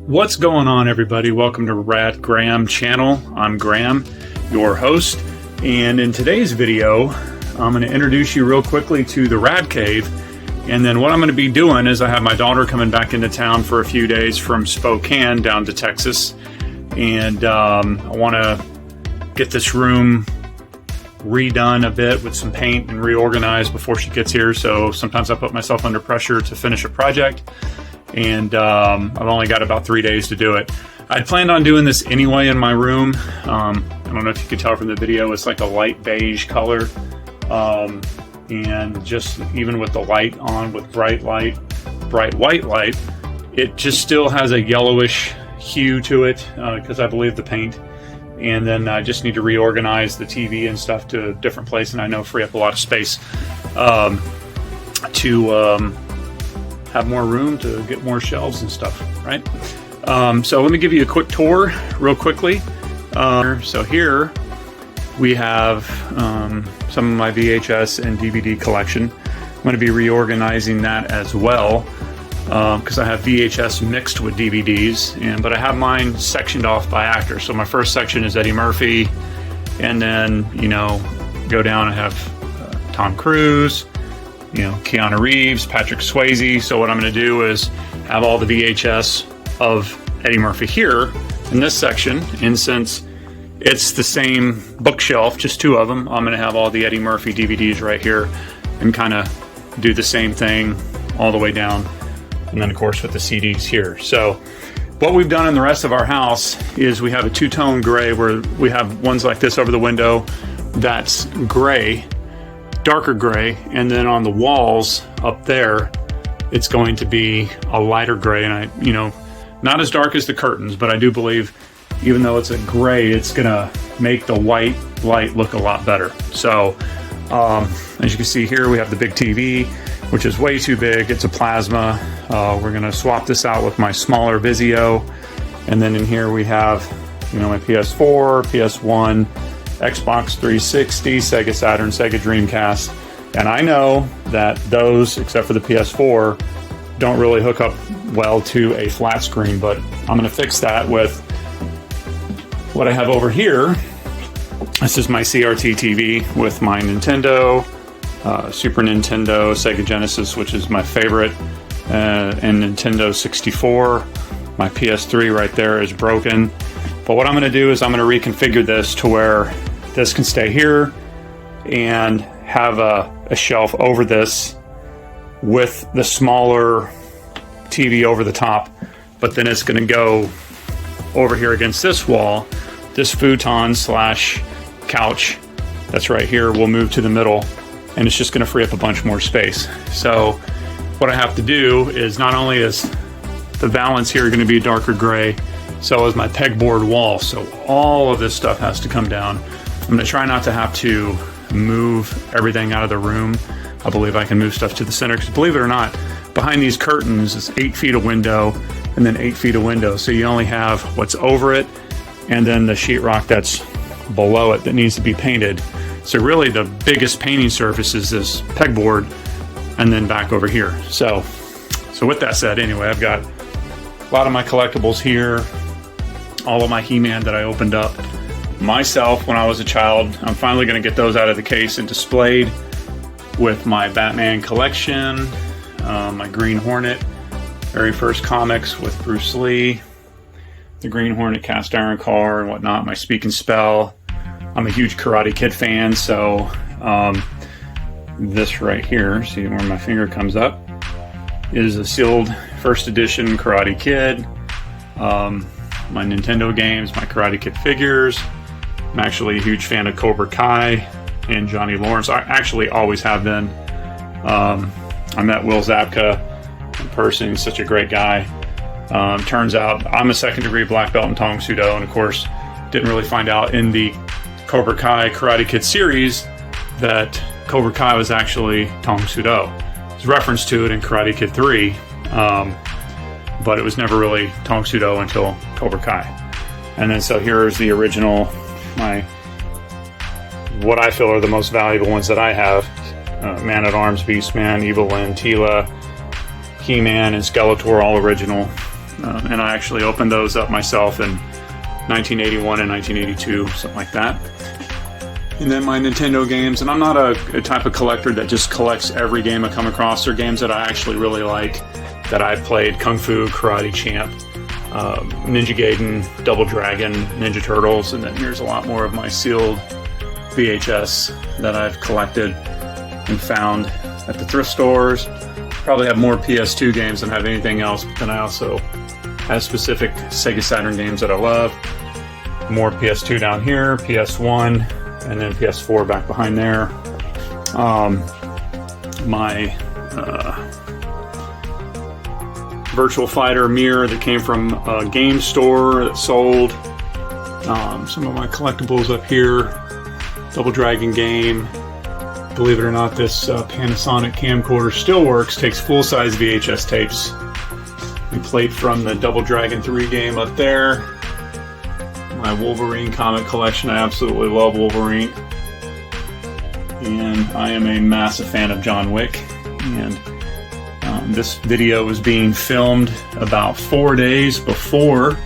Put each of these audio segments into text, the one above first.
What's going on, everybody? Welcome to Rad Graham channel. I'm Graham, your host, and in today's video I'm going to introduce you real quickly to the Rad Cave. And then what I'm going to be doing is I have my daughter coming back into town for a few days from Spokane down to Texas, and I want to get this room redone a bit with some paint and reorganized before she gets here. So sometimes I put myself under pressure to finish a project, and I've only got about 3 days to do it. I'd planned on doing this anyway in my room. I don't know if you could tell from the video, it's like a light beige color, and just even with the light on, with bright white light, it just still has a yellowish hue to it because I believe the paint. And then I just need to reorganize the TV and stuff to a different place, and I know free up a lot of space to have more room to get more shelves and stuff, right? So let me give you a quick tour real quickly. So here we have some of my VHS and DVD collection. I'm going to be reorganizing that as well because I have VHS mixed with DVDs, but I have mine sectioned off by actor. So my first section is Eddie Murphy, and then, go down, I have Tom Cruise, Keanu Reeves, Patrick Swayze. So what I'm going to do is have all the VHS of Eddie Murphy here in this section, and since it's the same bookshelf, just two of them, I'm going to have all the Eddie Murphy DVDs right here and kind of do the same thing all the way down, and then of course with the CDs here. So what we've done in the rest of our house is we have a two-tone gray, where we have ones like this over the window that's gray, darker gray, and then on the walls up there it's going to be a lighter gray, and not as dark as the curtains, but I do believe even though it's a gray, it's gonna make the white light look a lot better. So as you can see here, we have the big TV, which is way too big. It's a plasma. We're gonna swap this out with my smaller Vizio, and then in here we have my PS4, PS1, Xbox 360, Sega Saturn, Sega Dreamcast. And I know that those, except for the PS4, don't really hook up well to a flat screen, but I'm going to fix that with what I have over here. This is my CRT TV with my Nintendo, Super Nintendo, Sega Genesis, which is my favorite, and Nintendo 64. My PS3 right there is broken. But what I'm going to do is I'm going to reconfigure this to where this can stay here and have a shelf over this with the smaller TV over the top, but then it's going to go over here against this wall. This futon slash couch that's right here will move to the middle, and it's just going to free up a bunch more space. So what I have to do is, not only is the valance here going to be darker gray, so is my pegboard wall. So all of this stuff has to come down. I'm going to try not to have to move everything out of the room. I believe I can move stuff to the center, because believe it or not, behind these curtains is 8 feet of window and then 8 feet of window. So you only have what's over it and then the sheetrock that's below it that needs to be painted. So really the biggest painting surface is this pegboard and then back over here. So with that said, anyway, I've got a lot of my collectibles here, all of my He-Man that I opened up myself when I was a child. I'm finally going to get those out of the case and displayed with my Batman collection, my Green Hornet, very first comics with Bruce Lee, the Green Hornet cast iron car and whatnot, my Speak and Spell. I'm a huge Karate Kid fan, so this right here, see where my finger comes up, is a sealed first edition Karate Kid. My Nintendo games, my Karate Kid figures. I'm actually a huge fan of Cobra Kai and Johnny Lawrence. I actually always have been. I met Will Zabka in person. He's such a great guy. Turns out I'm a second-degree black belt in Tong Soo Do, and of course didn't really find out in the Cobra Kai Karate Kid series that Cobra Kai was actually Tong Soo Do. There's reference to it in Karate Kid 3, but it was never really Tong Soo Do until Cobra Kai. And then so here's the original, what I feel are the most valuable ones that I have. Man-at-Arms, Beastman, Evil Lyn, Teela, He-Man, and Skeletor, all original. and I actually opened those up myself in 1981 and 1982, something like that. And then my Nintendo games, and I'm not a type of collector that just collects every game I come across. They're games that I actually really like, that I've played: Kung Fu, Karate Champ, Ninja Gaiden, Double Dragon, Ninja Turtles, and then here's a lot more of my sealed VHS that I've collected and found at the thrift stores. Probably have more PS2 games than I have anything else, but then I also have specific Sega Saturn games that I love. More PS2 down here, PS1, and then PS4 back behind there. My Virtual Fighter mirror that came from a game store that sold. Some of my collectibles up here. Double Dragon game. Believe it or not, this Panasonic camcorder still works. Takes full-size VHS tapes. We played from the Double Dragon 3 game up there. My Wolverine comic collection. I absolutely love Wolverine. And I am a massive fan of John Wick. And this video was being filmed about 4 days before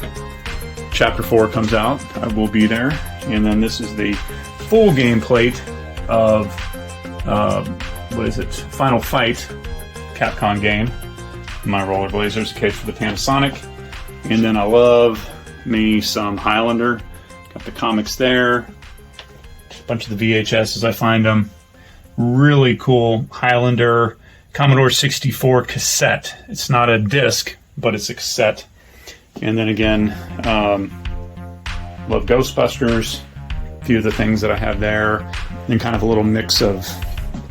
Chapter 4 comes out. I will be there. And then this is the full game plate of Final Fight Capcom game. My Rollerblazers, case for the Panasonic. And then I love me some Highlander. Got the comics there. A bunch of the VHS as I find them. Really cool Highlander Commodore 64 cassette. It's not a disc, but it's a cassette. And then again, love Ghostbusters. A few of the things that I have there. And kind of a little mix of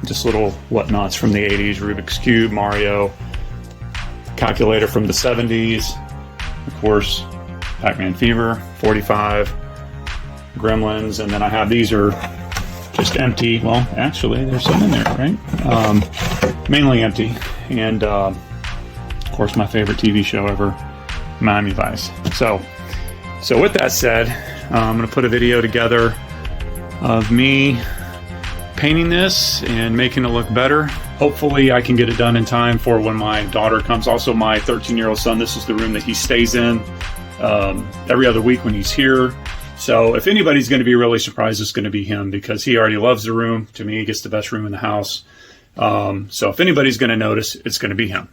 just little whatnots from the 80s. Rubik's Cube, Mario, calculator from the 70s. Of course, Pac-Man Fever, 45, Gremlins, and then I have these are just empty. Well, actually, there's some in there, right? Mainly empty. And, of course, my favorite TV show ever, Miami Vice. So with that said, I'm going to put a video together of me painting this and making it look better. Hopefully I can get it done in time for when my daughter comes. Also, my 13-year-old son, this is the room that he stays in every other week when he's here. So if anybody's going to be really surprised, it's going to be him, because he already loves the room. To me, he gets the best room in the house. So if anybody's going to notice, it's going to be him.